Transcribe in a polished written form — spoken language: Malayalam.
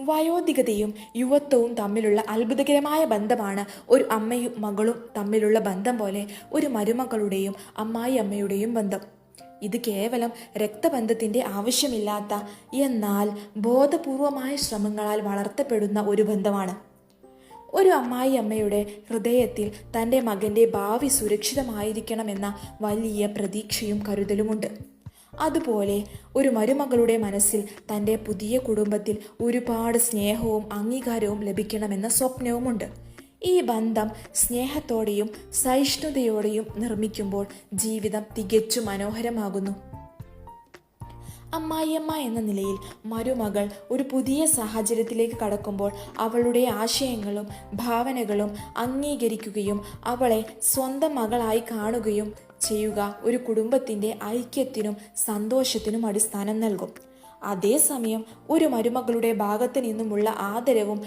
വയോധികതയും യുവത്വവും തമ്മിലുള്ള അത്ഭുതകരമായ ബന്ധമാണ് ഒരു അമ്മയും മകളും തമ്മിലുള്ള ബന്ധം പോലെ ഒരു മരുമകളുടെയും അമ്മായി അമ്മയുടെയും ബന്ധം. ഇത് കേവലം രക്തബന്ധത്തിന്റെ ആവശ്യമില്ലാത്ത, എന്നാൽ ബോധപൂർവമായ ശ്രമങ്ങളാൽ വളർത്തപ്പെടുന്ന ഒരു ബന്ധമാണ്. ഒരു അമ്മായി അമ്മയുടെ ഹൃദയത്തിൽ തൻ്റെ മകൻ്റെ ഭാവി സുരക്ഷിതമായിരിക്കണമെന്ന വലിയ പ്രതീക്ഷയും കരുതലുമുണ്ട്. അതുപോലെ ഒരു മരുമകളുടെ മനസ്സിൽ തൻ്റെ പുതിയ കുടുംബത്തിൽ ഒരുപാട് സ്നേഹവും അംഗീകാരവും ലഭിക്കണമെന്ന സ്വപ്നവുമുണ്ട്. ഈ ബന്ധം സ്നേഹത്തോടെയും സഹിഷ്ണുതയോടെയും നിർമ്മിക്കുമ്പോൾ ജീവിതം തികച്ചും മനോഹരമാകുന്നു. അമ്മായിയമ്മ എന്ന നിലയിൽ മരുമകൾ ഒരു പുതിയ സാഹചര്യത്തിലേക്ക് കടക്കുമ്പോൾ അവളുടെ ആശയങ്ങളും ഭാവനകളും അംഗീകരിക്കുകയും അവളെ സ്വന്തം മകളായി കാണുകയും ചെയ്യുക ഒരു കുടുംബത്തിൻ്റെ ഐക്യത്തിനും സന്തോഷത്തിനും അടിസ്ഥാനം നൽകും. അതേസമയം ഒരു മരുമകളുടെ ഭാഗത്തു നിന്നുമുള്ള ആദരവും